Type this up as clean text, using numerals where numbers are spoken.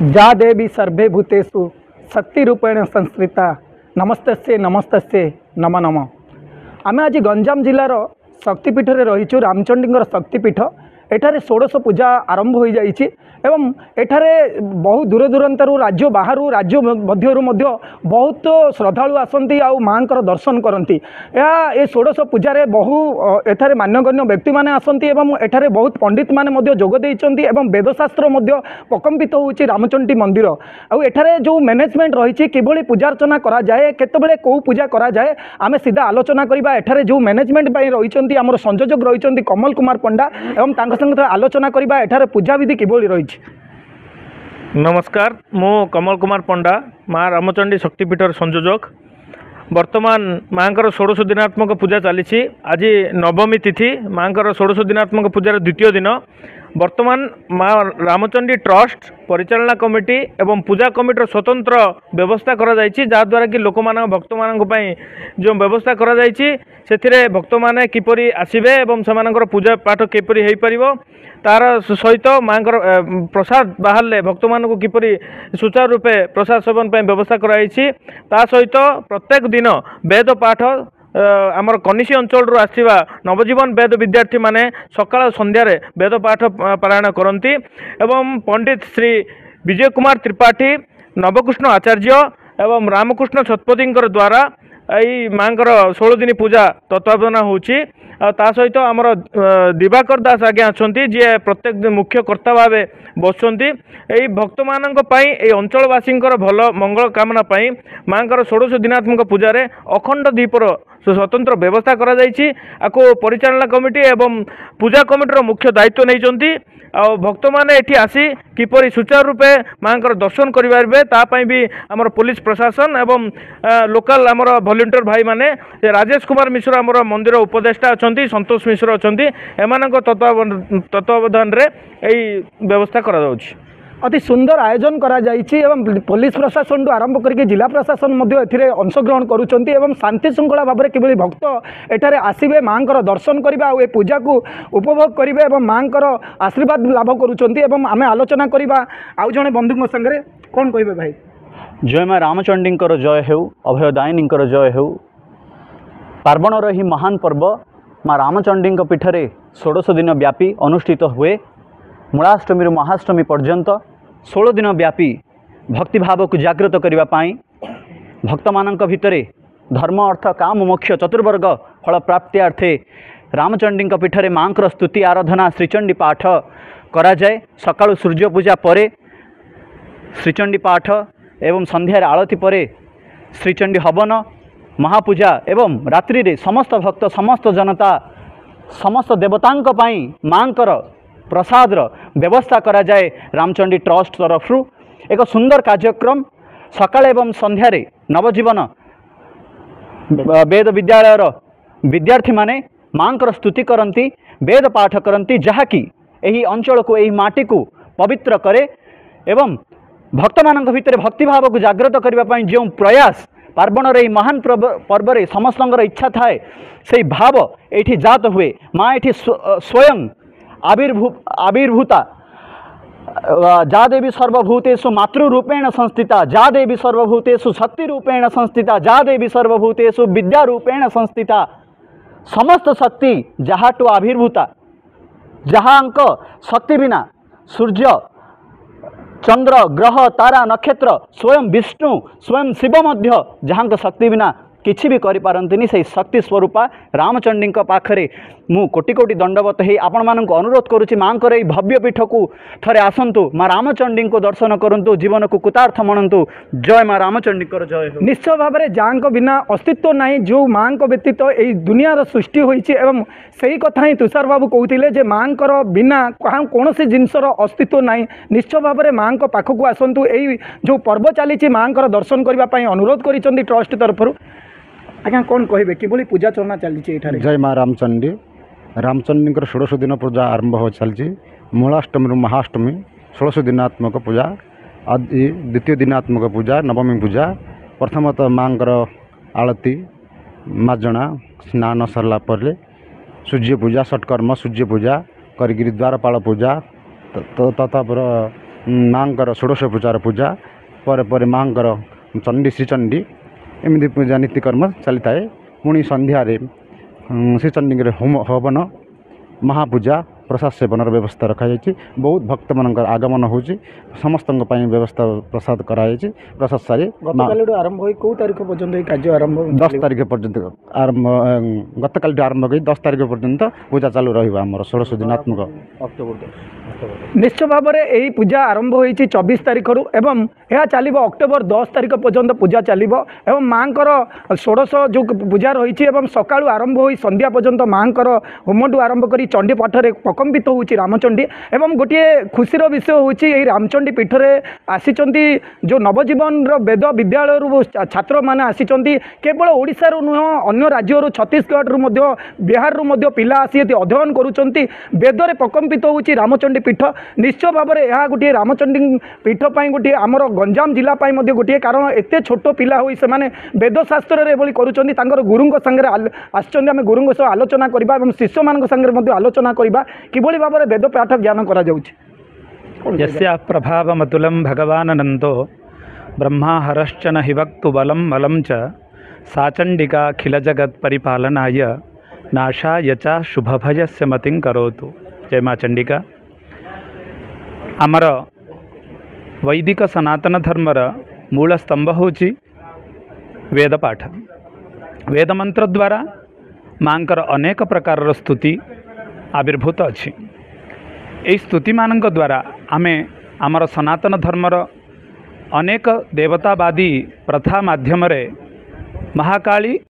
जा देवी सर्वे भूतेषु शक्ति रूपेण संस्कृता नमस्तस्ये नमस्तस्ये नम नम। आम आज गंजाम जिलार शक्तिपीठ में रहीचु रामचंडी शक्तिपीठ। एठारे षोडश पूजा आरंभ हो जाइए एवं एठारे बहु दूर दूरांतरू राज्य बाहर राज्य मध्यरु बहुत श्रद्धालु आसती आउ माँ दर्शन करती। ए षोडश पूजा बहु एठारे मान्यगण्य व्यक्ति माने आसती एवं एठारे बहुत पंडित माने जोग देइचंती एवं वेदशास्त्र प्रकम्पित होउची रामचंडी मंदिर। आउ एठारे जो मैनेजमेंट रही किभली पूजार्चना करा जाए केतेबेले को पूजा करा जाए आमे सीधा आलोचना करबा। एठारे जो मैनेजमेंट पई रहिचंती हमर संयोजक रहिचंती कमल कुमार पंडा एवं तांका संगे आलोचना करबा एठारे पूजा विधि किभली रही। नमस्कार, मु कमल कुमार पंडा माँ रामचंडी शक्तिपीठर संयोजक। वर्तमान माँ षोडश दिनात्मक पूजा चली। आज नवमी तिथि माँ षोडश दिनात्मक पूजार द्वितीय दिन। वर्तमान माँ रामचंडी ट्रस्ट परिचालना कमिटी एवं पूजा कमिटर स्वतंत्र व्यवस्था करा जायछि जहाँद्वारा कि लोक मान भक्त मान जो व्यवस्था करा जायछि से भक्त मैंने किपरि आसबे एवं से पूजा पाठ किपरि हो पार तार सहित माँ प्रसाद बाहर भक्त मान किपरि सुचारू रूपे प्रसाद सेवन व्यवस्था कराई। ता सहित प्रत्येक दिन वेद पाठ आमर कनिसी अंचल आसवा नवजीवन वेद विद्यार्थी माने सकाळ संध्यारे वेद पाठ पारायण करती एवं पंडित श्री विजय कुमार त्रिपाठी नवकृष्ण आचार्य एवं रामकृष्ण शतपथी द्वारा यही माँ 16 दिन पूजा तत्वावधान होची। सहित आमर दिवाकर दास आज्ञा अच्छा जी प्रत्येक मुख्य कर्ता भाव बसुँच यही भक्त मान अंचलवासी भल मंगल कामना माँ 16 दिनात्मक पूजार अखंड दीपर स्वतंत्र व्यवस्था करा जायछि। आको परिचालना कमिटी एवं पूजा कमिटीर मुख्य दायित्व नहीं भक्त मैंने एठी आसी किपरि सुचारू रूपे माँ दर्शन करें तापाई भी आमर पुलिस प्रशासन एवं लोकल आमर वॉलंटियर भाई माने राजेश कुमार मिश्र आमर मंदिर उपदेष्टा अच्छा संतोष मिश्र अच्छा एम तत्वावधान यही व्यवस्था करा जाउछि। अति सुंदर आयोजन करा जाइछि एवं पुलिस प्रशासन आरंभ करके जिला प्रशासन अंशग्रहण करुँच एवं शांति श्रृंखला भाव में किभली भक्त एठारे आसबे माँ दर्शन करबा आ पूजा को उपभोग करेंगे और माँ आशीर्वाद लाभ करुँच एवं आम आलोचना करबा। आउ जने बंधु संगे कौन कहे भाई? जय माँ रामचंडी जय हो, अभयदायिनी जय हो। पार्वणर ही महान पर्व माँ रामचंडी पीठरे 16 दिन व्यापी अनुष्ठित हुए। मूलाष्टमी महाष्टमी पर्यंत 16 दिन व्यापी भक्तिभाव को जागृत करने भक्त मान भितर धर्म अर्थ काम मोक्ष चतुर्वर्ग फल प्राप्त्यार्थे रामचंडी पीठरे माँ स्तुति आराधना श्रीचंडी पाठ करा जाए। सकाळु सूर्य पूजा परे श्रीचंडी पाठ एवं संध्यार आळती परे श्रीचंडी हवन महापूजा एवं रात्रि रे समस्त भक्त समस्त जनता समस्त देवतांक पाई माँकर प्रसाद व्यवस्था करा जाए। रामचंडी ट्रस्ट तरफ एक सुंदर कार्यक्रम सकाळ एवं संध्यारे नवजीवन वेद विद्यालयर विद्यार्थी माने माँकर स्तुति करती वेद पाठ करती जहाँकि यही अंचल को यही माटी को पवित्र करे एवं भक्त मान भितर भक्तिभाव को जागृत करने जो प्रयास पार्वणर यही महान पर्व रे समस्त इच्छा थाए से भाव ये जात हुए। माँ ये स्वयं आविर्भूता जा देवी सर्वभूतेषु मातृरूपेण संस्थिता जा देवी सर्वभूतेषु शक्ति रूपेण संस्थिता जा देवी सर्वभूतेषु विद्या रूपेण संस्थिता। समस्त शक्ति जहाटू आविर्भूता जहाँक शक्ति बिना सूर्य चंद्र ग्रह तारा नक्षत्र स्वयं विष्णु स्वयं शिव मध्य जहाँक शक्ति बिना किछि भी करि पारंतिनी से शक्ति स्वरूपा रामचंडी पाखरे मु कोटि कोटि दंडवत ही आपण मानक अनुरोध करुछि माँ को भव्य पीठ को थरे आसंतु माँ रामचंडी को दर्शन करंतु जीवन को कृतार्थ मनंतु। जय माँ रामचंडी जय हो। निश्चय भाव में जहाँ बिना अस्तित्व नहीं जो माँ व्यतीत यही दुनियार सृष्टि होइछि एवं सही कथा ही तुषार बाबू कहते माँ बिना कौन सी जिनसर अस्तित्व नहीं। निश्चय भाव में माँ पाखक आसतु यही जो पर्व चली माँ दर्शन करने अनुरोध कर ट्रस्ट तरफ। आज्ञा कौन कहे कि पूजा चलना चली? जय माँ रामचंडी रामचंडी 16 दिन पूजा आरंभ हो चलती। मूलाष्टमी महाष्टमी 16 दिनात्मक पूजा आज द्वितीय दिनात्मक पूजा नवमी पूजा प्रथमतः माँ आलती मार्जना स्नान सरला पर सूर्य पूजा षटकर्म सूर्य पूजा करी द्वारपाल पूजा तथा ମାଙ୍କର ଷୋଡ଼ଶ ପୂଜାର ପୂଜା ପରେ ପରେ ମାଙ୍କର ଚଣ୍ଡୀ ଶ୍ରୀଚଣ୍ଡୀ ଏମିତି ପୂଜା ନୀତିକର୍ମ ଚାଲିଥାଏ। ପୁଣି ସନ୍ଧ୍ୟାରେ ଶ୍ରୀଚଣ୍ଡୀଙ୍କର ହବନ ମହାପୂଜା ପ୍ରସାଦ ସେବନର ବ୍ୟବସ୍ଥା ରଖାଯାଇଛି। ବହୁତ ଭକ୍ତମାନଙ୍କର ଆଗମନ ହେଉଛି। ସମସ୍ତଙ୍କ ପାଇଁ ବ୍ୟବସ୍ଥା ପ୍ରସାଦ କରାଯାଇଛି। ପ୍ରସାଦ ସାରି ଗତକାଲିଠୁ ଆରମ୍ଭ ହୋଇ କେଉଁ ତାରିଖ ପର୍ଯ୍ୟନ୍ତ ଏହି କାର୍ଯ୍ୟ ଆରମ୍ଭ 10 ତାରିଖ ପର୍ଯ୍ୟନ୍ତ ଆରମ୍ଭ ଗତକାଲିଠୁ ଆରମ୍ଭ କରି 10 ତାରିଖ ପର୍ଯ୍ୟନ୍ତ ପୂଜା ଚାଲୁ ରହିବ ଆମର 16 ଦିନାତ୍ମକ। ନିଶ୍ଚୟ ଭାବରେ ଏହି ପୂଜା ଆରମ୍ଭ ହୋଇଛି 24 ତାରିଖରୁ ଏବଂ ଏହା ଚାଲିବ ଅକ୍ଟୋବର 10 ତାରିଖ ପର୍ଯ୍ୟନ୍ତ ପୂଜା ଚାଲିବ ଏବଂ ମାଙ୍କର ଷୋଡ଼ଶ ଯେଉଁ ପୂଜା ରହିଛି ଏବଂ ସକାଳୁ ଆରମ୍ଭ ହୋଇ ସନ୍ଧ୍ୟା ପର୍ଯ୍ୟନ୍ତ ମାଙ୍କର ହୋମଠୁ ଆରମ୍ଭ କରି ଚଣ୍ଡୀ ପାଠରେ ପ୍ରକମ୍ପିତ ହେଉଛି ରାମଚଣ୍ଡୀ। ଏବଂ ଗୋଟିଏ ଖୁସିର ବିଷୟ ହେଉଛି ଏହି ରାମଚଣ୍ଡୀ ପୀଠରେ ଆସିଛନ୍ତି ଯେଉଁ ନବଜୀବନର ବେଦ ବିଦ୍ୟାଳୟରୁ ଛାତ୍ରମାନେ ଆସିଛନ୍ତି। କେବଳ ଓଡ଼ିଶାରୁ ନୁହଁ ଅନ୍ୟ ରାଜ୍ୟରୁ ଛତିଶଗଡ଼ରୁ ମଧ୍ୟ ବିହାରରୁ ମଧ୍ୟ ପିଲା ଆସି ଏଠି ଅଧ୍ୟୟନ କରୁଛନ୍ତି। ବେଦରେ ପ୍ରକମ୍ପିତ ହେଉଛି ରାମଚଣ୍ଡୀ ପୀଠ। ନିଶ୍ଚୟ ଭାବରେ ଏହା ଗୋଟିଏ ରାମଚଣ୍ଡୀ ପୀଠ ପାଇଁ ଗୋଟିଏ ଆମର ଗଞ୍ଜାମ ଜିଲ୍ଲା ପାଇଁ ମଧ୍ୟ ଗୋଟିଏ କାରଣ ଏତେ ଛୋଟ ପିଲା ହୋଇ ସେମାନେ ବେଦଶାସ୍ତ୍ରରେ ଏଭଳି କରୁଛନ୍ତି। ତାଙ୍କର ଗୁରୁଙ୍କ ସାଙ୍ଗରେ ଆସିଛନ୍ତି। ଆମେ ଗୁରୁଙ୍କ ସହ ଆଲୋଚନା କରିବା ଏବଂ ଶିଷ୍ୟମାନଙ୍କ ସାଙ୍ଗରେ ମଧ୍ୟ ଆଲୋଚନା କରିବା କିଭଳି ଭାବରେ ବେଦ ପାଠ ଜ୍ଞାନ କରାଯାଉଛି। यस्य प्रभावमतुलं भगवाननन्दो ब्रह्मा हरश्च न हिवक्तु बलं मलं च सा चण्डिकाखिलजगत्परिपालनाय नाशाय च शुभभयस्य मतिं करोतु। जय माँ चंडिका। आमर वैदिक सनातन धर्मर मूल स्तंभ होची वेदपाठ। वेदमंत्र द्वारा मांकर अनेक प्रकार स्तुति आविर्भूत अच्छी। यही स्तुति मानक द्वारा आमे आमर सनातन धर्मर अनेक देवतावादी प्रथा माध्यम महाकाली